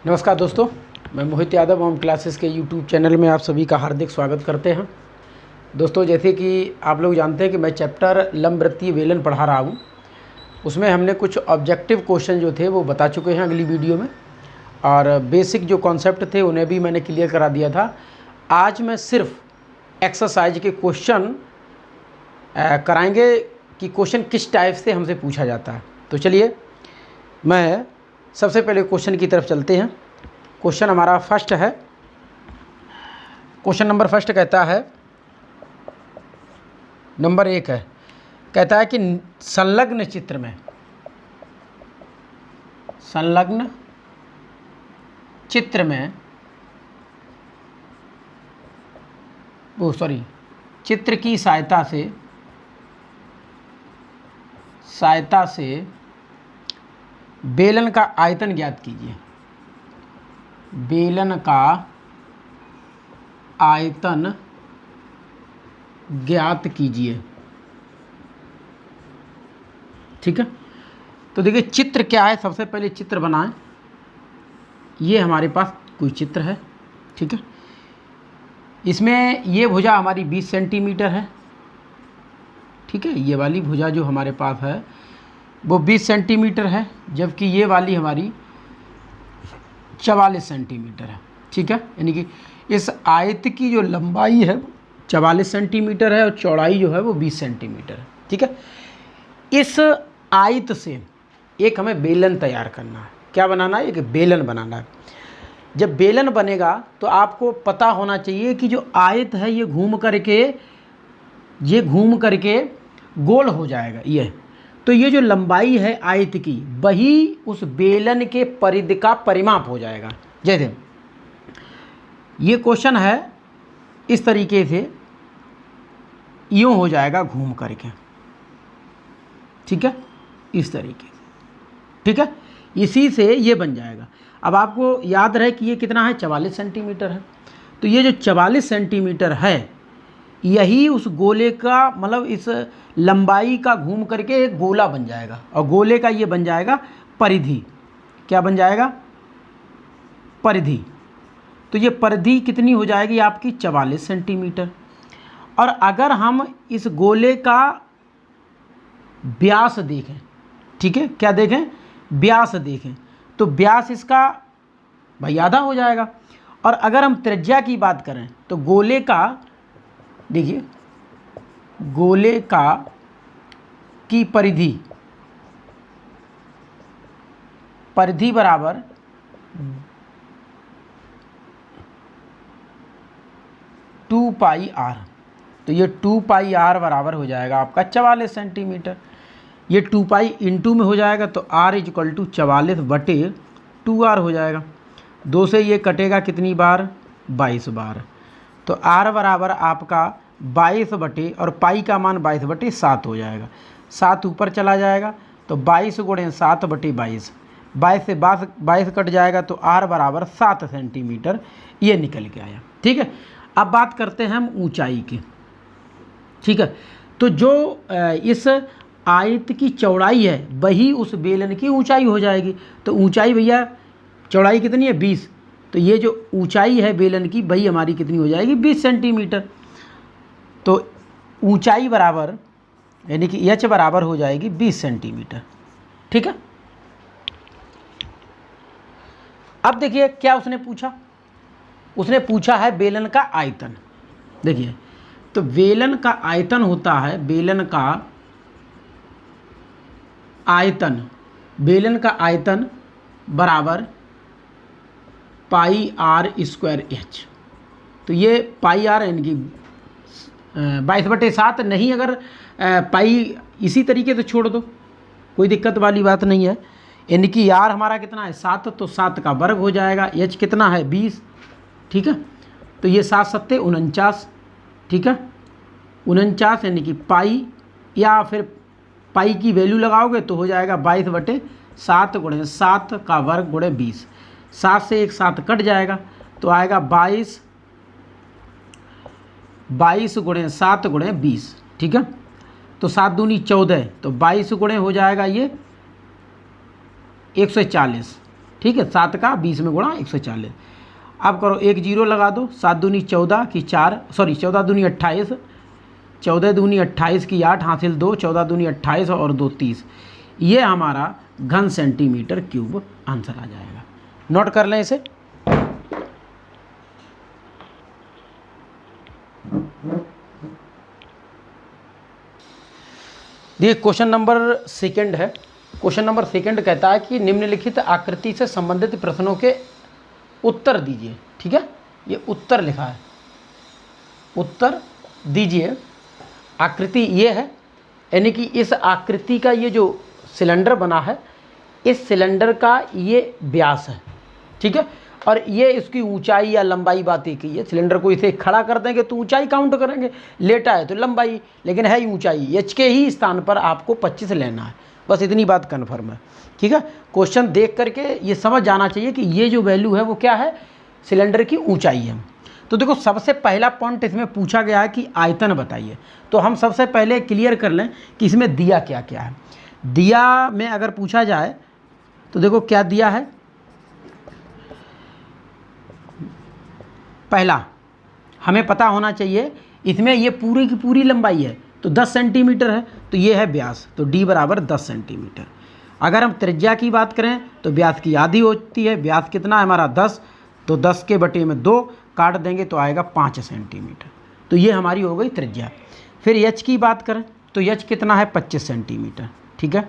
नमस्कार दोस्तों, मैं मोहित यादव होम क्लासेस के यूट्यूब चैनल में आप सभी का हार्दिक स्वागत करते हैं। दोस्तों, जैसे कि आप लोग जानते हैं कि मैं चैप्टर लंबवृत्तीय बेलन पढ़ा रहा हूँ। उसमें हमने कुछ ऑब्जेक्टिव क्वेश्चन जो थे वो बता चुके हैं अगली वीडियो में, और बेसिक जो कॉन्सेप्ट थे उन्हें भी मैंने क्लियर करा दिया था। आज मैं सिर्फ एक्सरसाइज के क्वेश्चन कराएंगे कि क्वेश्चन किस टाइप से हमसे पूछा जाता है। तो चलिए मैं सबसे पहले क्वेश्चन की तरफ चलते हैं। क्वेश्चन हमारा फर्स्ट है, क्वेश्चन नंबर फर्स्ट कहता है, नंबर 1 है, कहता है कि संलग्न चित्र में चित्र की सहायता से बेलन का आयतन ज्ञात कीजिए। बेलन का आयतन ज्ञात कीजिए। ठीक है, तो देखिए चित्र क्या है। सबसे पहले चित्र बनाएं। ये हमारे पास कोई चित्र है, ठीक है। इसमें ये भुजा हमारी 20 सेंटीमीटर है, ठीक है। ये वाली भुजा जो हमारे पास है वो 20 सेंटीमीटर है, जबकि ये वाली हमारी 44 सेंटीमीटर है, ठीक है। यानी कि इस आयत की जो लंबाई है 44 सेंटीमीटर है और चौड़ाई जो है वो 20 सेंटीमीटर है, ठीक है। इस आयत से एक हमें बेलन तैयार करना है। क्या बनाना है? एक बेलन बनाना है। जब बेलन बनेगा तो आपको पता होना चाहिए कि जो आयत है ये घूम करके गोल हो जाएगा। ये तो ये जो लंबाई है आयत की, वही उस बेलन के परिधि का परिमाप हो जाएगा। जैसे ये क्वेश्चन है, इस तरीके से यूँ हो जाएगा घूम करके, ठीक है, इस तरीके से, ठीक है। इसी से ये बन जाएगा। अब आपको याद रहे कि ये कितना है, 44 सेंटीमीटर है। तो ये जो 44 सेंटीमीटर है, यही उस गोले का मतलब इस लंबाई का घूम करके एक गोला बन जाएगा, और गोले का ये बन जाएगा परिधि। क्या बन जाएगा? परिधि। तो ये परिधि कितनी हो जाएगी आपकी? 44 सेंटीमीटर। और अगर हम इस गोले का व्यास देखें, ठीक है, क्या देखें? व्यास देखें, तो व्यास इसका भाई आधा हो जाएगा। और अगर हम त्रिज्या की बात करें तो गोले का, देखिए, गोले की परिधि बराबर 2πr। तो ये 2πr बराबर हो जाएगा आपका 44 सेंटीमीटर। ये 2π इंटू में हो जाएगा तो r = 44/2r हो जाएगा। 2 से ये कटेगा कितनी बार? 22 बार। तो r बराबर आपका 22 बटे, और पाई का मान 22/7 हो जाएगा। 7 ऊपर चला जाएगा तो 22 × 7/22। 22 से 22 कट जाएगा तो r बराबर 7 सेंटीमीटर ये निकल के आया, ठीक है। अब बात करते हैं हम ऊंचाई की, ठीक है। तो जो इस आयत की चौड़ाई है वही उस बेलन की ऊंचाई हो जाएगी। तो ऊंचाई भैया, चौड़ाई कितनी है? 20। तो ये जो ऊंचाई है बेलन की वही हमारी कितनी हो जाएगी? 20 सेंटीमीटर। तो ऊंचाई बराबर, यानी कि h बराबर हो जाएगी 20 सेंटीमीटर, ठीक है। अब देखिए क्या उसने पूछा। उसने पूछा है बेलन का आयतन। देखिए, तो बेलन का आयतन होता है, बेलन का आयतन बराबर πr²h। तो ये πr यानी कि 22/7 नहीं, अगर पाई इसी तरीके से छोड़ दो, कोई दिक्कत वाली बात नहीं है। यानी कि यार हमारा कितना है? 7। तो 7 का वर्ग हो जाएगा। h कितना है? 20, ठीक है। तो ये 7 × 7 = 49, ठीक है। 49 यानी कि पाई, या फिर पाई की वैल्यू लगाओगे तो हो जाएगा 22/7 × 7 का वर्ग × 20। 7 से एक 7 कट जाएगा तो आएगा 22 × 7 × 20, ठीक है। तो 7 दूनी 14, तो 22 गुणे हो जाएगा ये 140, ठीक है, 7 का 20 में गुणा 140। अब करो 1 0 लगा दो, 7 दूनी 14 की 4, सॉरी 14 दूनी 28, 14 दूनी 28 की 8 हासिल 2, 14 दूनी 28 और 2 30। ये हमारा घन सेंटीमीटर क्यूब आंसर आ जाएगा। नोट कर लें इसे। देखिए क्वेश्चन नंबर सेकंड है। क्वेश्चन नंबर सेकंड कहता है कि निम्नलिखित आकृति से संबंधित प्रश्नों के उत्तर दीजिए। ठीक है, ये उत्तर लिखा है, उत्तर दीजिए। आकृति ये है, यानी कि इस आकृति का ये जो सिलेंडर बना है, इस सिलेंडर का ये व्यास है। ठीक है, और ये इसकी ऊंचाई या लंबाई बात एक ही है। सिलेंडर को इसे खड़ा कर देंगे तो ऊंचाई काउंट करेंगे, लेटा है तो लंबाई, लेकिन है ऊंचाई। एच के ही स्थान पर आपको 25 लेना है, बस इतनी बात कन्फर्म है। ठीक है, क्वेश्चन देख करके ये समझ जाना चाहिए कि ये जो वैल्यू है वो क्या है, सिलेंडर की ऊंचाई है। तो देखो सबसे पहला पॉइंट इसमें पूछा गया है कि आयतन बताइए। तो हम सबसे पहले क्लियर कर लें कि इसमें दिया क्या क्या है। दिया में अगर पूछा जाए तो देखो क्या दिया है। पहला हमें पता होना चाहिए, इसमें ये पूरी की पूरी लंबाई है तो 10 सेंटीमीटर है, तो ये है व्यास, तो d बराबर 10 सेंटीमीटर। अगर हम त्रिज्या की बात करें तो व्यास की आधी होती है। व्यास कितना है हमारा 10, तो 10 के बटे में 2 काट देंगे तो आएगा 5 सेंटीमीटर। तो ये हमारी हो गई त्रिज्या। फिर एच की बात करें तो एच कितना है 25 सेंटीमीटर। ठीक है,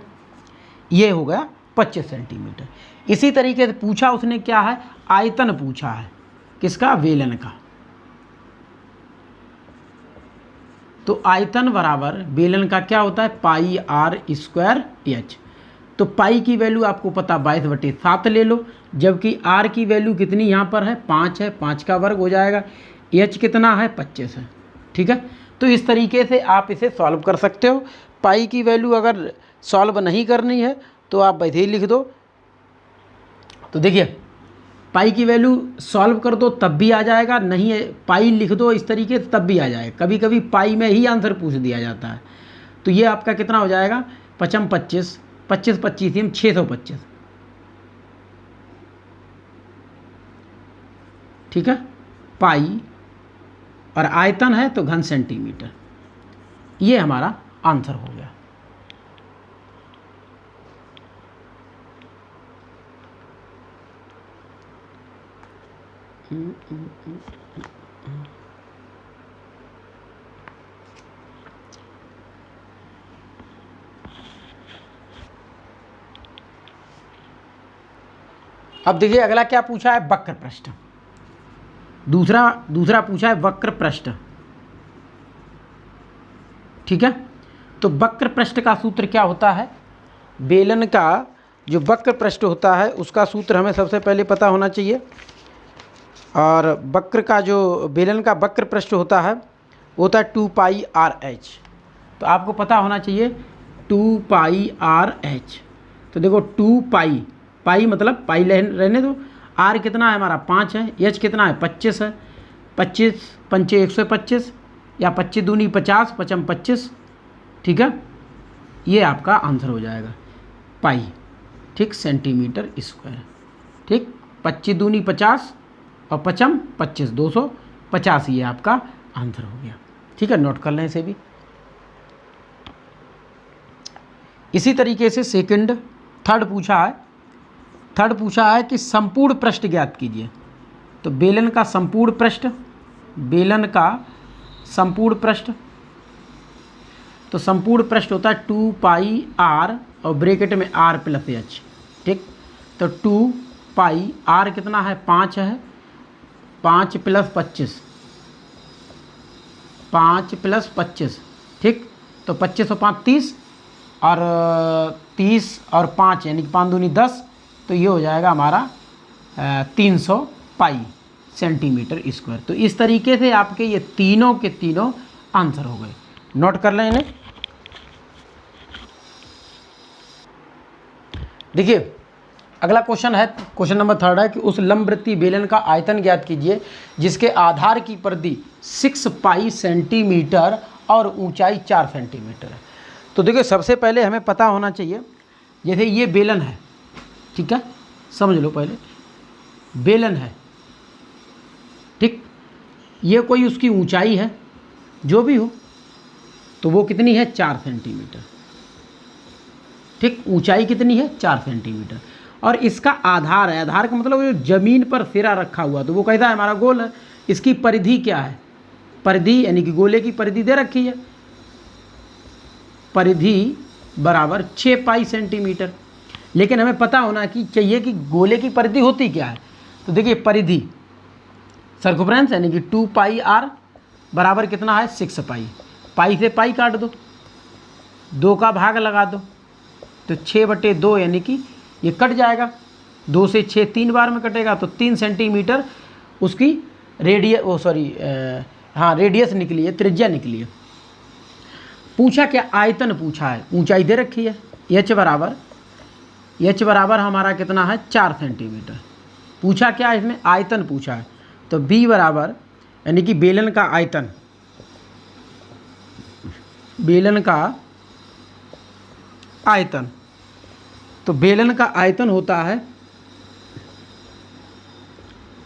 ये हो गया 25 सेंटीमीटर। इसी तरीके से पूछा उसने क्या है, आयतन पूछा है, किसका, बेलन का। तो आयतन बराबर बेलन का क्या होता है, पाई आर स्क्वायर एच। तो पाई की वैल्यू आपको पता 22/7 ले लो, जबकि आर की वैल्यू कितनी यहाँ पर है 5 है, 5 का वर्ग हो जाएगा। एच कितना है 25 है। ठीक है, तो इस तरीके से आप इसे सॉल्व कर सकते हो। पाई की वैल्यू अगर सॉल्व नहीं करनी है तो आप वैसे ही लिख दो। तो देखिए पाई की वैल्यू सॉल्व कर दो तब भी आ जाएगा, नहीं है पाई लिख दो इस तरीके से तब भी आ जाएगा। कभी कभी पाई में ही आंसर पूछ दिया जाता है। तो ये आपका कितना हो जाएगा, 5 25 25 25 625। ठीक है, पाई और आयतन है तो घन सेंटीमीटर। ये हमारा आंसर हो गया। अब देखिए अगला क्या पूछा है, वक्र पृष्ठ। दूसरा पूछा है वक्र पृष्ठ। ठीक है, तो वक्र पृष्ठ का सूत्र क्या होता है, बेलन का जो वक्र पृष्ठ होता है उसका सूत्र हमें सबसे पहले पता होना चाहिए। और वक्र का जो बेलन का वक्र पृष्ठ होता है वो होता है 2 पाई आर एच। तो आपको पता होना चाहिए 2 पाई आर एच। तो देखो 2 पाई, पाई मतलब पाई रहने दो, आर कितना है हमारा 5 है, एच कितना है 25 है, 25 पंचे 125 या 25 दूनी 50 55 25। ठीक है, ये आपका आंसर हो जाएगा पाई। ठीक, सेंटीमीटर स्क्वायर। ठीक, 25 दूनी 50 और 55 25 250, ये आपका आंसर हो गया। ठीक है, नोट कर लें इसे भी। इसी तरीके से थर्ड पूछा है कि संपूर्ण पृष्ठ ज्ञात कीजिए। तो बेलन का संपूर्ण पृष्ठ, तो संपूर्ण पृष्ठ होता है 2 पाई आर और ब्रैकेट में आर प्लस एच। ठीक, तो 2 पाई आर कितना है 5 है, 5 प्लस 25, 5 प्लस 25। ठीक, तो 25 और 5 30 और 30 और 5 यानी कि 5 दूनी 10। तो ये हो जाएगा हमारा 300 पाई सेंटीमीटर स्क्वायर। तो इस तरीके से आपके ये तीनों के तीनों आंसर हो गए। नोट कर लें इन्हें। देखिए अगला क्वेश्चन है, क्वेश्चन नंबर 3 है कि उस लंबवृत्तीय बेलन का आयतन ज्ञात कीजिए जिसके आधार की परिधि 6 पाई सेंटीमीटर और ऊंचाई 4 सेंटीमीटर है। तो देखिए सबसे पहले हमें पता होना चाहिए, जैसे ये बेलन है, ठीक है, समझ लो पहले, बेलन है, ठीक, ये कोई उसकी ऊंचाई है जो भी हो, तो वो कितनी है 4 सेंटीमीटर, ठीक, ऊंचाई कितनी है 4 सेंटीमीटर। और इसका आधार है, आधार का मतलब जो जमीन पर सिरा रखा हुआ, तो वो कहता है हमारा गोल है। इसकी परिधि क्या है, परिधि यानी कि गोले की परिधि दे रखी है, परिधि बराबर 6 पाई सेंटीमीटर। लेकिन हमें पता होना कि चाहिए कि गोले की परिधि होती क्या है। तो देखिए परिधि सर्कम्फ्रेंस यानी कि 2 पाई आर बराबर कितना है 6 पाई, पाई से पाई काट दो, 2 का भाग लगा दो, तो 6/2 यानी कि ये कट जाएगा, 2 से 6 3 बार में कटेगा, तो 3 सेंटीमीटर उसकी रेडियस निकली है, त्रिज्या निकली है। पूछा क्या, आयतन पूछा है, ऊंचाई दे रखी है, एच बराबर हमारा कितना है 4 सेंटीमीटर। पूछा क्या है इसमें, आयतन पूछा है, तो बी बराबर यानी कि बेलन का आयतन, बेलन का आयतन, तो बेलन का आयतन होता है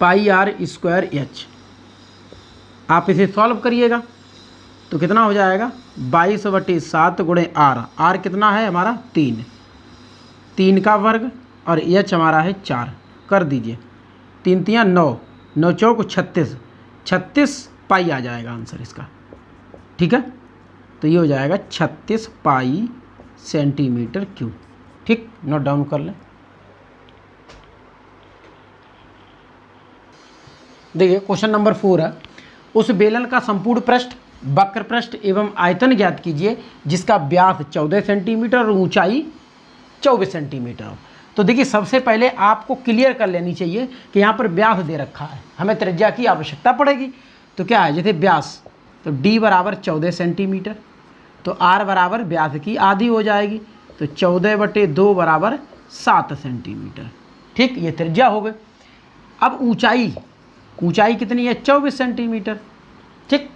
पाई आर स्क्वायर एच। आप इसे सॉल्व करिएगा तो कितना हो जाएगा 22/7 गुणे आर, आर कितना है हमारा 3 का वर्ग, और एच हमारा है 4, कर दीजिए 3 3 9, 9 चौक 36 पाई आ जाएगा आंसर इसका, ठीक है। तो ये हो जाएगा 36 पाई सेंटीमीटर क्यूब, ठीक, नोट डाउन कर लें। देखिए क्वेश्चन नंबर 4 है, उस बेलन का संपूर्ण पृष्ठ, वक्र पृष्ठ एवं आयतन ज्ञात कीजिए जिसका व्यास 14 सेंटीमीटर और ऊंचाई 24 सेंटीमीटर हो। तो देखिए सबसे पहले आपको क्लियर कर लेनी चाहिए कि यहाँ पर व्यास दे रखा है, हमें त्रिज्या की आवश्यकता पड़ेगी। तो क्या है, जैसे व्यास, तो d बराबर 14 सेंटीमीटर, तो r बराबर व्यास की आधी हो जाएगी, तो 14/2 बराबर 7 सेंटीमीटर, ठीक, ये त्रिज्या हो गई। अब ऊंचाई, ऊंचाई कितनी है 24 सेंटीमीटर, ठीक।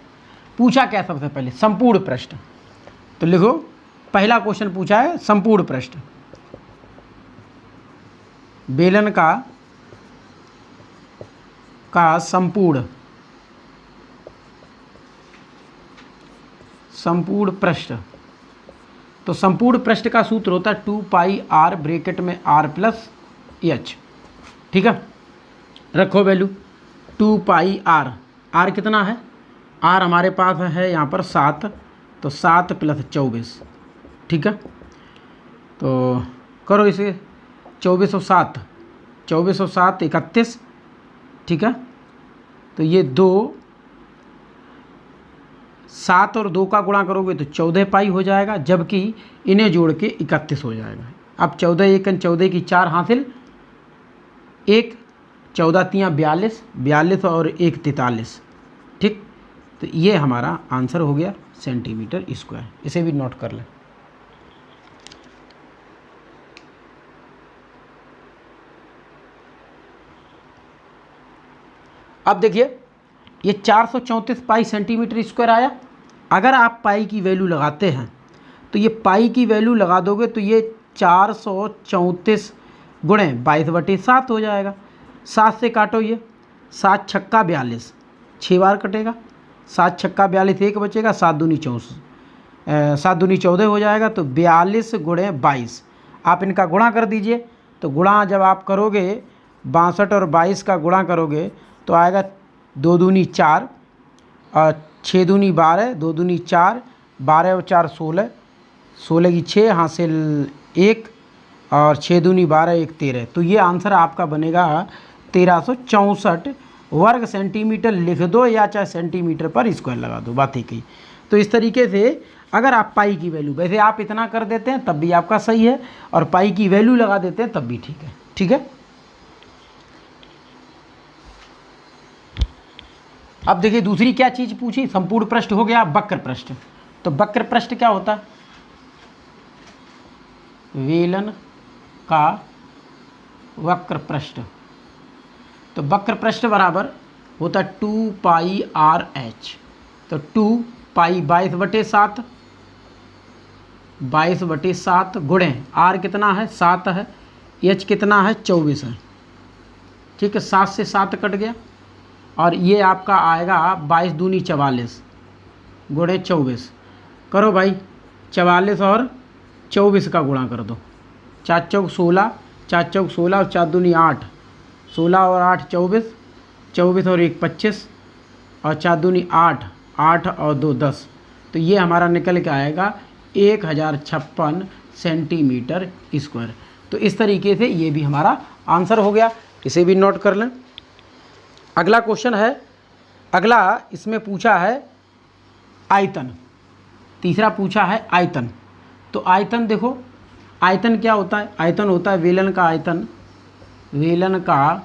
पूछा क्या सबसे पहले, संपूर्ण पृष्ठ, तो लिखो पहला क्वेश्चन पूछा है संपूर्ण पृष्ठ, बेलन का संपूर्ण पृष्ठ। तो संपूर्ण पृष्ठ का सूत्र होता है 2 पाई आर ब्रैकेट में r प्लस एच, ठीक है। रखो वैल्यू 2 पाई आर, आर कितना है, आर हमारे पास है यहाँ पर 7, तो 7 + 24, ठीक है। तो करो इसे 24 और 7 31, ठीक है। तो ये 2, 7 और 2 का गुणा करोगे तो 14 पाई हो जाएगा, जबकि इन्हें जोड़ के 31 हो जाएगा। अब 14 1 14 की 4 हासिल, 1 14 3 42 और 1 43, ठीक। तो ये हमारा आंसर हो गया सेंटीमीटर स्क्वायर, इसे भी नोट कर लें। अब देखिए ये 434 पाई सेंटीमीटर स्क्वायर आया। अगर आप पाई की वैल्यू लगाते हैं तो ये पाई की वैल्यू लगा दोगे तो ये 434 गुणे 22/7 हो जाएगा। 7 से काटो, ये 7 छक्का 42, 6 बार कटेगा, 7 छक्का 42, 1 बचेगा, 7 दूनी 14 हो जाएगा। तो 42 गुणे 22 आप इनका गुणा कर दीजिए। तो गुणा जब आप करोगे 62 और 22 का गुणा करोगे तो आएगा 2 दूनी 4 और 6 दूनी 12, 2 दूनी 4, 12 और 4 16, 16 की 6 हासिल 1 और 6 दूनी 12, 1 13। तो ये आंसर आपका बनेगा 1364 वर्ग सेंटीमीटर लिख दो, या चाहे सेंटीमीटर पर स्क्वायर लगा दो, बात ही कही। तो इस तरीके से अगर आप पाई की वैल्यू, वैसे आप इतना कर देते हैं तब भी आपका सही है, और पाई की वैल्यू लगा देते हैं तब भी ठीक है, ठीक है। अब देखिए दूसरी क्या चीज़ पूछी, संपूर्ण पृष्ठ हो गया, वक्र पृष्ठ। तो वक्र पृष्ठ क्या होता है, बेलन का वक्र पृष्ठ। तो वक्र पृष्ठ बराबर होता है 2 पाई आर एच। तो 2 पाई 22/7 गुणे आर कितना है 7 है, एच कितना है 24 है, ठीक है। 7 से 7 कट गया और ये आपका आएगा 22 दूनी 44 गुणे 24। करो भाई 44 और 24 का गुणा कर दो। 4 चौक 16, 4 चौक 16 और 4 दूनी 8, 16 और 8 24, 24 और 1 25 और 4 दूनी 8, 8 और 2 10। तो ये हमारा निकल के आएगा 1056 सेंटीमीटर स्क्वायर। तो इस तरीके से ये भी हमारा आंसर हो गया, इसे भी नोट कर लें। अगला क्वेश्चन है, अगला इसमें पूछा है आयतन। तीसरा पूछा है आयतन। तो आयतन देखो, आयतन क्या होता है? आयतन होता है वेलन का आयतन, वेलन का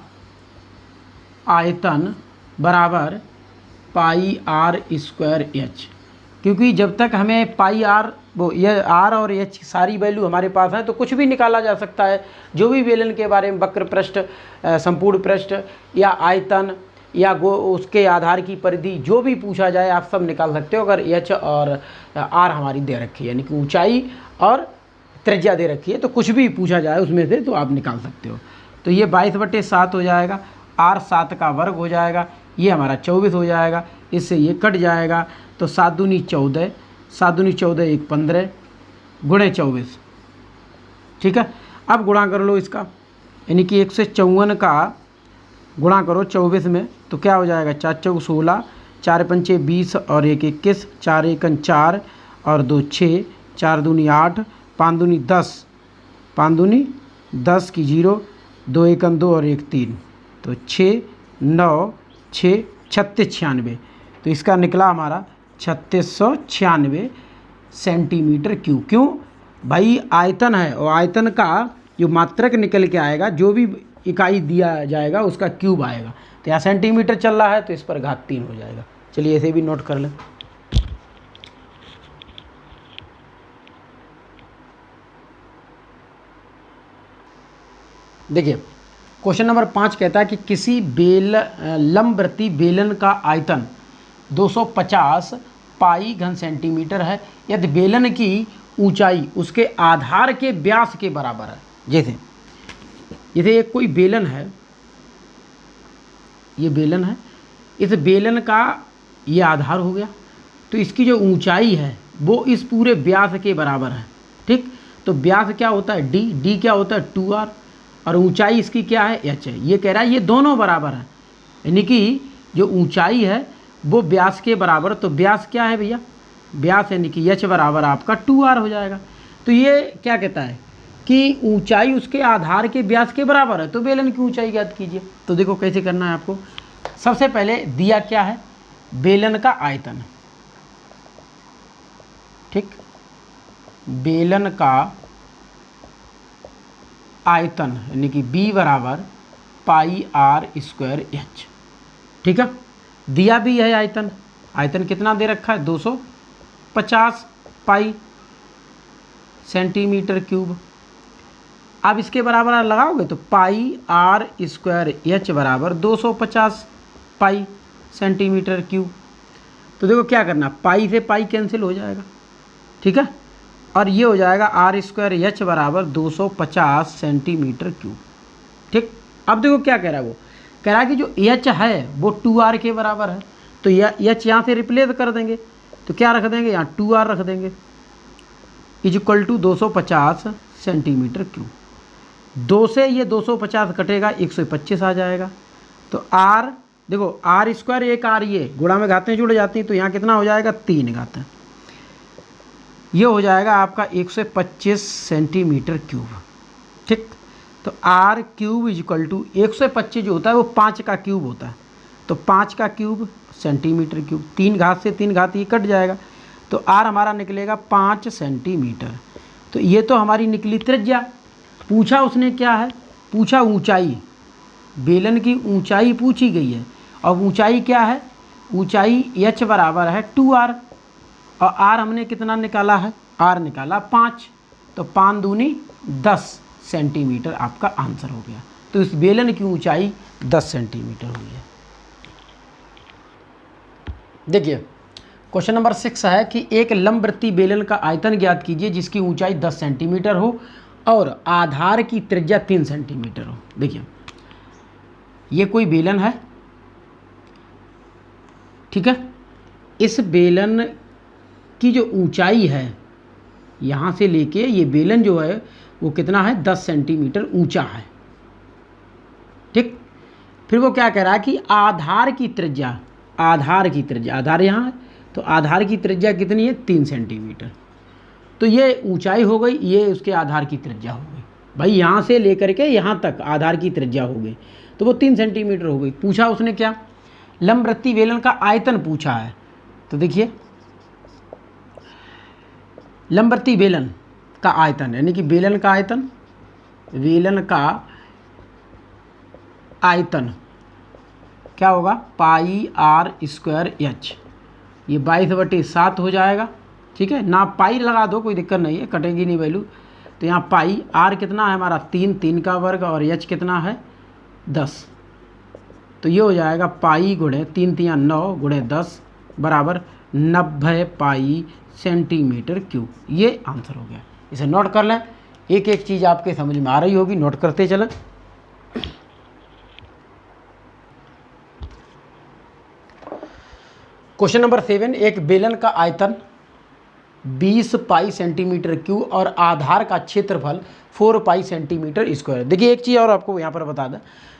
आयतन बराबर पाई आर स्क्वायर एच। क्योंकि जब तक हमें पाई आर, वो ये आर और एच सारी वैल्यू हमारे पास है तो कुछ भी निकाला जा सकता है। जो भी वेलन के बारे में, वक्र पृष्ठ, संपूर्ण पृष्ठ या आयतन या उसके आधार की परिधि, जो भी पूछा जाए आप सब निकाल सकते हो अगर एच और आर हमारी दे रखी है, यानी कि ऊंचाई और त्रिज्या दे रखी है, तो कुछ भी पूछा जाए उसमें से तो आप निकाल सकते हो। तो ये 22/7 हो जाएगा, आर 7 का वर्ग हो जाएगा, ये हमारा 24 हो जाएगा, इससे ये कट जाएगा। तो 7 दूनी 14, 7 दूनी 14 1 15 गुणे 24, ठीक है। अब गुणा कर लो इसका, यानी कि 154 का गुणा करो 24 में, तो क्या हो जाएगा? 4 चौक 16, 4 पंचे 20 और 1 21, 4 एकन 4 और 2 6, 4 दूनी 8, 5 दूनी 10, 5 दूनी 10 की 0, 2 एकन 2 और 1 3, तो 6 9 6 36 96। तो इसका निकला हमारा 3696 सेंटीमीटर क्यूब। क्यों भाई? आयतन है और आयतन का जो मात्रक निकल के आएगा, जो भी इकाई दिया जाएगा उसका क्यूब आएगा। तो यहाँ सेंटीमीटर चल रहा है तो इस पर घात 3 हो जाएगा। चलिए इसे भी नोट कर लें। देखिए क्वेश्चन नंबर 5 कहता है कि किसी लंबवृत्तीय बेलन का आयतन 250 पाई घन सेंटीमीटर है यदि बेलन की ऊंचाई उसके आधार के व्यास के बराबर है। जैसे एक कोई बेलन है, ये बेलन है, इस बेलन का ये आधार हो गया, तो इसकी जो ऊंचाई है वो इस पूरे व्यास के बराबर है, ठीक। तो व्यास क्या होता है? डी, डी क्या होता है? 2r, और ऊंचाई इसकी क्या है? h है। ये कह रहा है ये दोनों बराबर है, यानी कि जो ऊंचाई है वो व्यास के बराबर। तो व्यास क्या है भैया? व्यास यानी कि h बराबर आपका 2r हो जाएगा। तो ये क्या कहता है कि ऊंचाई उसके आधार के व्यास के बराबर है, तो बेलन की ऊंचाई ज्ञात कीजिए। तो देखो कैसे करना है आपको। सबसे पहले दिया क्या है? बेलन का आयतन, ठीक। बेलन का आयतन यानी कि b बराबर पाई आर स्क्वायर एच, ठीक है। दिया भी है आयतन, आयतन कितना दे रखा है? 250 पाई सेंटीमीटर क्यूब। अब इसके बराबर आप लगाओगे तो पाई आर स्क्वायर एच बराबर 250 पाई सेंटीमीटर क्यूब। तो देखो क्या करना, पाई से पाई कैंसिल हो जाएगा, ठीक है, और ये हो जाएगा आर स्क्वायर एच बराबर 250 सेंटीमीटर क्यूब, ठीक। अब देखो क्या कह रहा है, वो कह रहा है कि जो एच है वो 2r के बराबर है, तो एच यहाँ से रिप्लेस कर देंगे, तो क्या रख देंगे? यहाँ 2r रख देंगे, is equal to 250 centimetre cube. 2 से ये 250 कटेगा, 125 आ जाएगा। तो r देखो, आर स्क्वायर एक आर, ये गुणा में घातें जुड़ जाती हैं, तो यहाँ कितना हो जाएगा? 3 घातें। ये हो जाएगा आपका 125 सेंटीमीटर क्यूब, ठीक। तो r cube is equal to 125 जो होता है वो 5 का क्यूब होता है, तो 5 का क्यूब सेंटीमीटर क्यूब। 3 घात से 3 घात ये कट जाएगा, तो आर हमारा निकलेगा 5 सेंटीमीटर। तो ये तो हमारी निकली त्रिज्या। पूछा उसने क्या है? पूछा ऊंचाई, बेलन की ऊंचाई पूछी गई है, और ऊंचाई क्या है? ऊंचाई h बराबर है 2r, और r हमने कितना निकाला है? r निकाला 5, तो 5 दूनी 10 सेंटीमीटर आपका आंसर हो गया। तो इस बेलन की ऊंचाई 10 सेंटीमीटर हुई है। देखिए क्वेश्चन नंबर 6 है कि एक लंबवृत्तीय बेलन का आयतन ज्ञात कीजिए जिसकी ऊंचाई 10 सेंटीमीटर हो और आधार की त्रिज्या 3 सेंटीमीटर हो। देखिए ये कोई बेलन है, ठीक है। इस बेलन की जो ऊंचाई है यहाँ से लेके ये बेलन जो है वो कितना है, 10 सेंटीमीटर ऊंचा है, ठीक। फिर वो क्या कह रहा है कि आधार की त्रिज्या, आधार यहाँ है तो आधार की त्रिज्या कितनी है, 3 सेंटीमीटर। तो ये ऊंचाई हो गई, ये उसके आधार की त्रिज्या हो गई। भाई यहाँ से लेकर के यहाँ तक आधार की त्रिज्या हो गई, तो वो 3 सेंटीमीटर हो गई। पूछा उसने क्या, लंबवृत्तीय बेलन का आयतन पूछा है। तो देखिए लंबवृत्तीय बेलन का आयतन यानी कि बेलन का आयतन क्या होगा, पाई आर स्क्वायर एच। ये 22/7 हो जाएगा, ठीक है ना। पाई लगा दो, कोई दिक्कत नहीं है, कटेगी नहीं वैल्यू। तो यहाँ पाई आर कितना है हमारा, 3 का वर्ग, और एच कितना है 10। तो ये हो जाएगा पाई गुणे 3 × 9 गुणे 10 बराबर 90 पाई सेंटीमीटर क्यूब। ये आंसर हो गया। इसे नोट कर लें, एक एक चीज़ आपके समझ में आ रही होगी, नोट करते चलें। क्वेश्चन नंबर 7, एक बेलन का आयतन 20 पाई सेंटीमीटर क्यूब और आधार का क्षेत्रफल 4 पाई सेंटीमीटर स्क्वायर। देखिए एक चीज़ और आपको यहाँ पर बता दें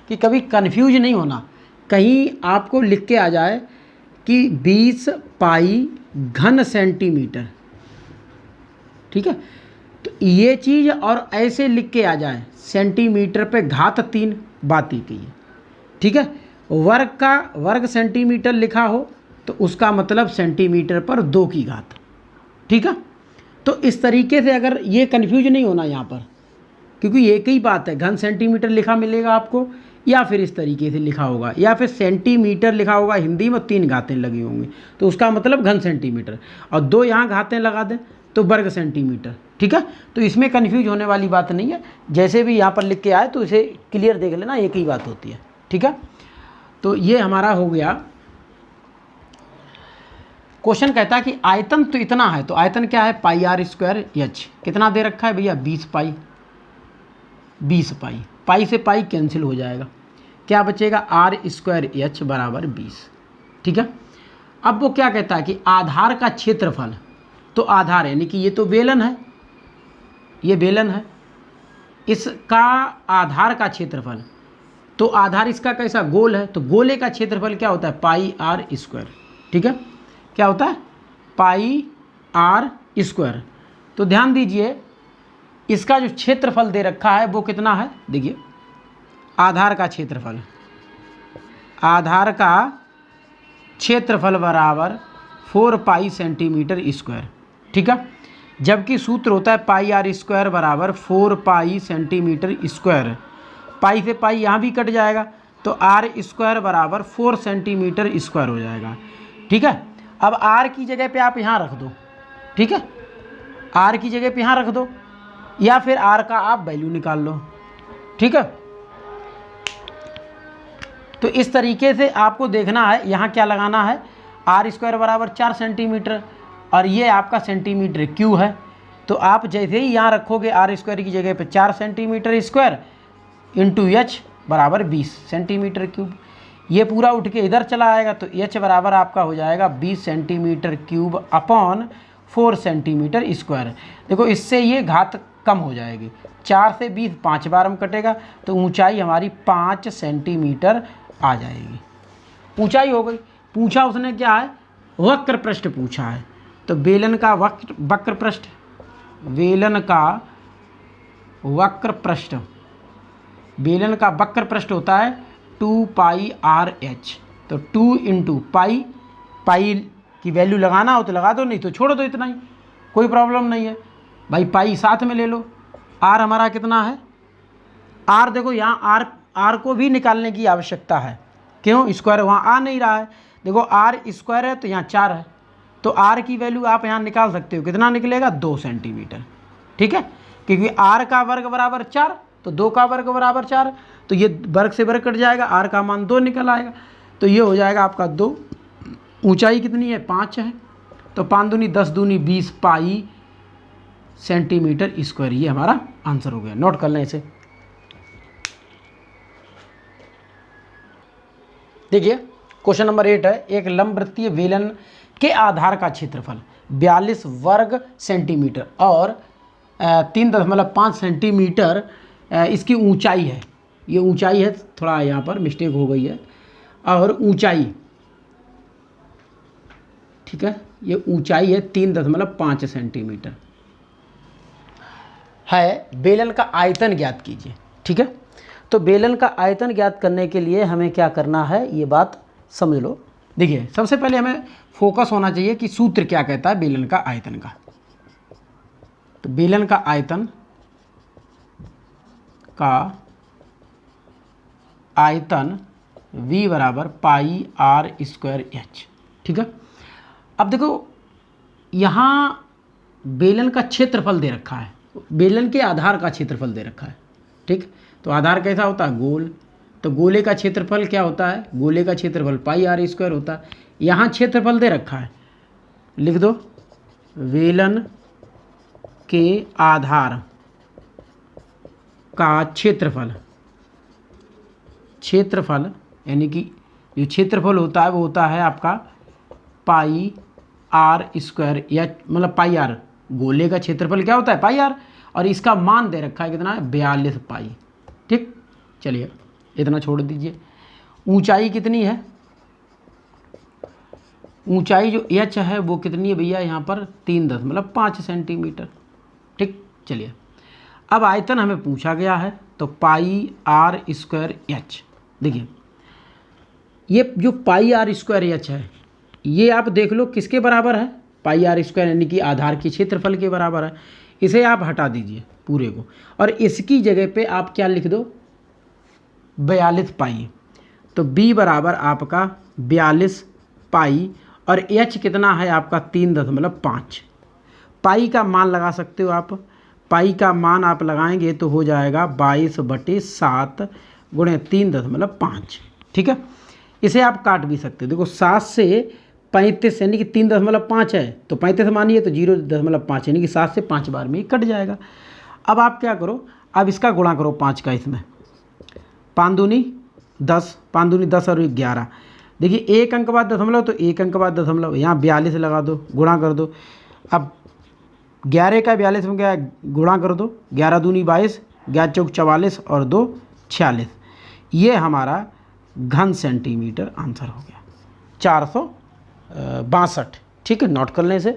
कि कभी कन्फ्यूज नहीं होना, कहीं आपको लिख के आ जाए कि 20 पाई घन सेंटीमीटर, ठीक है। तो ये चीज़ और ऐसे लिख के आ जाए सेंटीमीटर पे घात 3, बात ही की है, ठीक है। वर्ग सेंटीमीटर लिखा हो तो उसका मतलब सेंटीमीटर पर 2 की घात, ठीक है। तो इस तरीके से अगर ये कन्फ्यूज नहीं होना यहाँ पर, क्योंकि एक ही बात है, घन सेंटीमीटर लिखा मिलेगा आपको, या फिर इस तरीके से लिखा होगा, या फिर सेंटीमीटर लिखा होगा हिंदी में 3 घातें लगी होंगी तो उसका मतलब घन सेंटीमीटर, और 2 यहाँ घातें लगा दें तो वर्ग सेंटीमीटर, ठीक है। तो इसमें कन्फ्यूज होने वाली बात नहीं है, जैसे भी यहाँ पर लिख के आए तो इसे क्लियर देख लेना, एक ही बात होती है, ठीक है। तो ये हमारा हो गया। क्वेश्चन कहता है कि आयतन तो इतना है, तो आयतन क्या है, पाई आर स्क्वायर एच। कितना दे रखा है भैया, 20 पाई। पाई से पाई कैंसिल हो जाएगा, क्या बचेगा, आर स्क्वायर एच बराबर 20, ठीक है। अब वो क्या कहता है कि आधार का क्षेत्रफल, तो आधार यानी कि ये तो बेलन है, ये बेलन है, इसका आधार का क्षेत्रफल, तो आधार इसका कैसा, गोल है, तो गोले का क्षेत्रफल क्या होता है, पाई आर स्क्वायर, ठीक है। क्या होता है, पाई आर स्क्वायर। तो ध्यान दीजिए इसका जो क्षेत्रफल दे रखा है वो कितना है, देखिए आधार का क्षेत्रफल बराबर 4 पाई सेंटीमीटर स्क्वायर, ठीक है। जबकि सूत्र होता है पाई आर स्क्वायर बराबर 4 पाई सेंटीमीटर स्क्वायर। पाई से पाई यहाँ भी कट जाएगा तो आर स्क्वायर बराबर 4 सेंटीमीटर स्क्वायर हो जाएगा, ठीक है। अब आर की जगह पे आप यहाँ रख दो, ठीक है, आर की जगह पे यहाँ रख दो, या फिर आर का आप वैल्यू निकाल लो, ठीक है। तो इस तरीके से आपको देखना है, यहाँ क्या लगाना है, आर स्क्वायर बराबर 4 सेंटीमीटर और ये आपका सेंटीमीटर क्यू है। तो आप जैसे ही यहाँ रखोगे आर स्क्वायर की जगह पे 4 सेंटीमीटर स्क्वायर इंटू एच बराबर 20 सेंटीमीटर क्यूब, ये पूरा उठ के इधर चला आएगा तो एच बराबर आपका हो जाएगा 20 centimetre cube upon 4 centimetre square. देखो इससे ये घात कम हो जाएगी, 4 से 20 5 बार हम कटेगा तो ऊंचाई हमारी 5 सेंटीमीटर आ जाएगी, ऊंचाई हो गई। पूछा उसने क्या है, वक्र पृष्ठ पूछा है, तो बेलन का वक्र पृष्ठ, बेलन का वक्र पृष्ठ होता है 2 पाई आर एच। तो 2 इंटू पाई की वैल्यू लगाना हो तो लगा दो, नहीं तो छोड़ दो, इतना ही कोई प्रॉब्लम नहीं है भाई। पाई साथ में ले लो। आर हमारा कितना है, आर देखो यहाँ आर को भी निकालने की आवश्यकता है, क्यों, स्क्वायर वहाँ आ नहीं रहा है। देखो आर स्क्वायर है तो यहाँ 4 है, तो आर की वैल्यू आप यहाँ निकाल सकते हो, कितना निकलेगा 2 सेंटीमीटर, ठीक है। क्योंकि आर का वर्ग बराबर 4 तो 2 का वर्ग बराबर 4, तो ये वर्ग से वर्ग कट जाएगा, आर का मान 2 निकल आएगा, तो ये हो जाएगा आपका 2। ऊंचाई कितनी है, 5 है, तो 5 दूनी 10 दूनी 20 पाई सेंटीमीटर स्क्वायर। ये हमारा आंसर हो गया। नोट कर लें इसे। देखिए क्वेश्चन नंबर 8 है, एक लंबवृत्तीय बेलन के आधार का क्षेत्रफल 42 वर्ग सेंटीमीटर और 3.5 सेंटीमीटर इसकी ऊंचाई है। ये ऊंचाई है, थोड़ा यहाँ पर मिस्टेक हो गई है, और ऊंचाई, ठीक है, ये ऊंचाई है 3.5 सेंटीमीटर है। बेलन का आयतन ज्ञात कीजिए। ठीक है, तो बेलन का आयतन ज्ञात करने के लिए हमें क्या करना है, ये बात समझ लो। देखिए सबसे पहले हमें फोकस होना चाहिए कि सूत्र क्या कहता है बेलन का आयतन का। तो बेलन का आयतन V बराबर पाई आर स्क्वायर एच। ठीक है, अब देखो यहाँ बेलन का क्षेत्रफल दे रखा है, बेलन के आधार का क्षेत्रफल दे रखा है। ठीक, तो आधार कैसा होता है, गोल। तो गोले का क्षेत्रफल क्या होता है, गोले का क्षेत्रफल पाई आर स्क्वायर होता है। यहाँ क्षेत्रफल दे रखा है, लिख दो बेलन के आधार का क्षेत्रफल, क्षेत्रफल यानी कि जो क्षेत्रफल होता है वो होता है आपका पाई आर स्क्वायर, या मतलब पाई आर। गोले का क्षेत्रफल क्या होता है, पाई आर, और इसका मान दे रखा है कितना है, 42 पाई। ठीक, चलिए इतना छोड़ दीजिए। ऊंचाई कितनी है, ऊंचाई जो एच है वो कितनी है भैया, यहाँ पर 3.5 सेंटीमीटर। ठीक, चलिए अब आयतन हमें पूछा गया है, तो पाई आर स्क्वायर एच। देखिए ये जो पाई आर स्क्वायर एच है, ये आप देख लो किसके बराबर है, पाई आर स्क्वायर यानी कि आधार के क्षेत्रफल के बराबर है। इसे आप हटा दीजिए पूरे को, और इसकी जगह पे आप क्या लिख दो, 42 पाई। तो b बराबर आपका 42 पाई, और h कितना है आपका 3.5। पाई का मान लगा सकते हो आप, पाई का मान आप लगाएंगे तो हो जाएगा 22/7 गुणे 3.5। ठीक है, इसे आप काट भी सकते हो। देखो 7 से 35 यानी कि 3.5 है, तो 35 मानिए तो 0.5 यानी कि 7 से 5 बार में ही कट जाएगा। अब आप क्या करो, अब इसका गुणा करो 5 का, इसमें 5 दूनी 10, 5 दूनी 10 और 11। देखिए एक अंक बाद दशमलव, तो एक अंक बाद दशमलव, यहाँ 42 लगा दो, गुणा कर दो। अब 11 का 42 में क्या गुणा कर दो, 11 दूनी 22, 11 चौक 44 और 2 46। ये हमारा घन सेंटीमीटर आंसर हो गया 462। ठीक है, नोट कर लें इसे।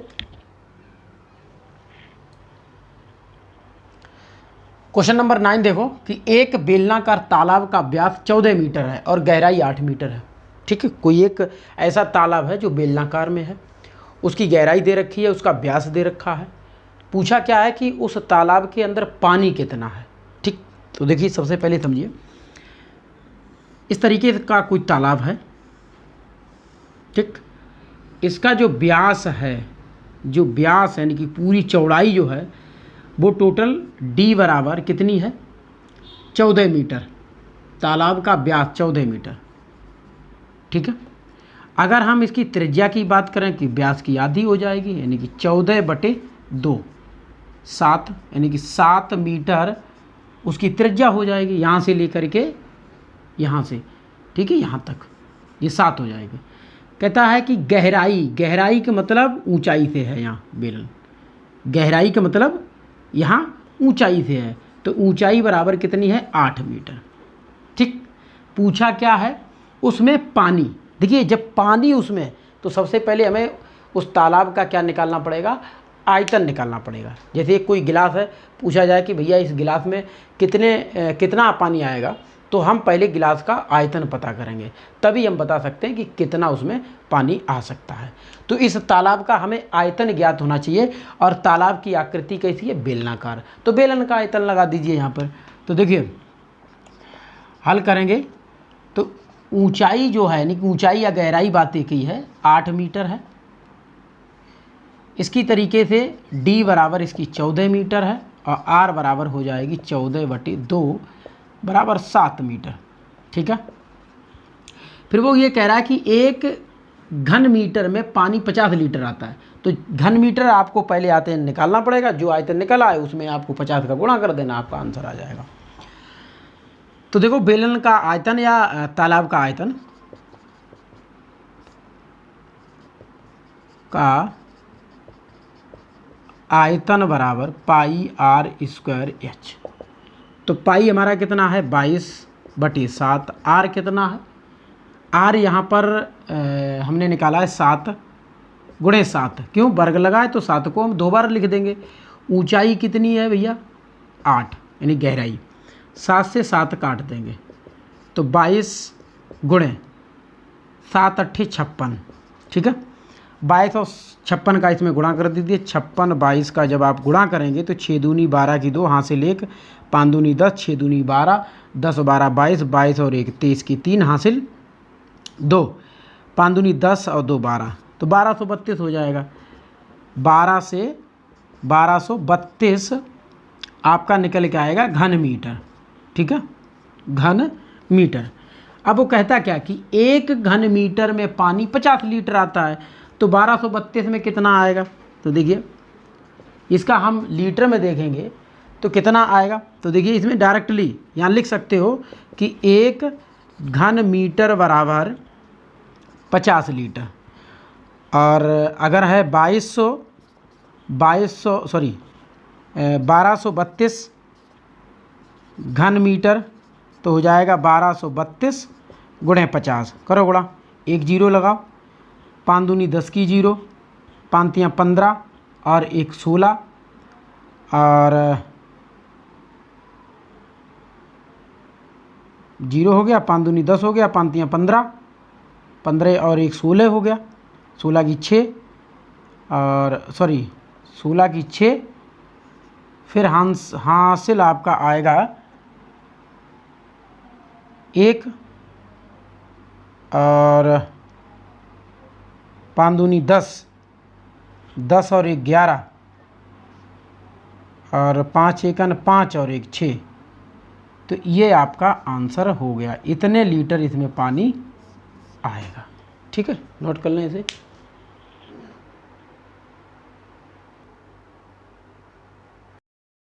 क्वेश्चन नंबर 9 देखो कि एक बेलनाकार तालाब का व्यास 14 मीटर है और गहराई 8 मीटर है। ठीक है, कोई एक ऐसा तालाब है जो बेलनाकार में है, उसकी गहराई दे रखी है, उसका व्यास दे रखा है। पूछा क्या है कि उस तालाब के अंदर पानी कितना है। ठीक, तो देखिए सबसे पहले समझिए, इस तरीके का कोई तालाब है। ठीक, इसका जो व्यास है, जो व्यास यानी कि पूरी चौड़ाई जो है वो टोटल d बराबर कितनी है, 14 मीटर। तालाब का व्यास 14 मीटर। ठीक है, अगर हम इसकी त्रिज्या की बात करें कि व्यास की आधी हो जाएगी, यानी कि 14/2, 7 यानी कि 7 मीटर उसकी त्रिज्या हो जाएगी, यहाँ से लेकर के यहाँ से, ठीक है, यहाँ तक ये 7 हो जाएगी। कहता है कि गहराई, गहराई का मतलब ऊंचाई से है, यहाँ बेलन गहराई का मतलब यहाँ ऊंचाई से है, तो ऊंचाई बराबर कितनी है, 8 मीटर। ठीक, पूछा क्या है, उसमें पानी। देखिए जब पानी उसमें, तो सबसे पहले हमें उस तालाब का क्या निकालना पड़ेगा, आयतन निकालना पड़ेगा। जैसे कोई गिलास है, पूछा जाए कि भैया इस गिलास में कितना पानी आएगा, तो हम पहले गिलास का आयतन पता करेंगे, तभी हम बता सकते हैं कि कितना उसमें पानी आ सकता है। तो इस तालाब का हमें आयतन ज्ञात होना चाहिए, और तालाब की आकृति कैसी है, बेलनाकार। तो बेलन का आयतन लगा दीजिए यहाँ पर। तो देखिए हल करेंगे तो ऊंचाई जो है, यानी कि ऊंचाई या गहराई बात एक ही है, 8 मीटर है। इसकी तरीके से d बराबर इसकी 14 मीटर है, और r बराबर हो जाएगी 14/2 बराबर 7 मीटर। ठीक है, फिर वो ये कह रहा है कि 1 घन मीटर में पानी 50 लीटर आता है। तो घन मीटर आपको पहले आते निकालना पड़ेगा, जो आयतन निकला है उसमें आपको 50 का गुणा कर देना, आपका आंसर आ जाएगा। तो देखो बेलन का आयतन या तालाब का आयतन बराबर पाई आर स्क्वायर एच। तो पाई हमारा कितना है 22/7, आर कितना है, आर यहाँ पर हमने निकाला है 7 × 7, क्यों वर्ग लगा है तो 7 को हम 2 बार लिख देंगे। ऊंचाई कितनी है भैया 8, यानी गहराई 7 से 7 काट देंगे तो 22 × 7 × 8 = 56, ठीक है। 22 और 56 का इसमें गुणा कर दीजिए। 56 22 का जब आप गुणा करेंगे तो 6 दूनी 12 की 2, हाथ से लेकर 5 दूनी 10, 6 दूनी 12, 10 12 22, 22 और 1 23 की 3 हासिल 2, 5 दूनी 10 और 2 12, तो 1232 हो जाएगा। 12 से 1232 आपका निकल के आएगा घन मीटर, ठीक है, घन मीटर। अब वो कहता क्या कि 1 घन मीटर में पानी 50 लीटर आता है, तो 1232 में कितना आएगा, तो देखिए इसका हम लीटर में देखेंगे तो कितना आएगा। तो देखिए इसमें डायरेक्टली यहाँ लिख सकते हो कि 1 घन मीटर बराबर 50 लीटर, और अगर है 1232 घन मीटर तो हो जाएगा 1232 × 50, करो गुणा, 1 0 लगाओ, 5 दूनी 10 की 0, 5 तियाँ 15 और 1 16, और 0 हो गया, 5 दूनी 10 हो गया, 5 तियाँ 15, 15 और 1 16 हो गया, 16 की 6 और 16 की 6, फिर हासिल आपका आएगा 1 और 5 दूनी 10, 10 और 1 11 और 5 1 5 और 1 6, तो ये आपका आंसर हो गया। इतने लीटर इसमें पानी आएगा, ठीक है, नोट कर लें इसे।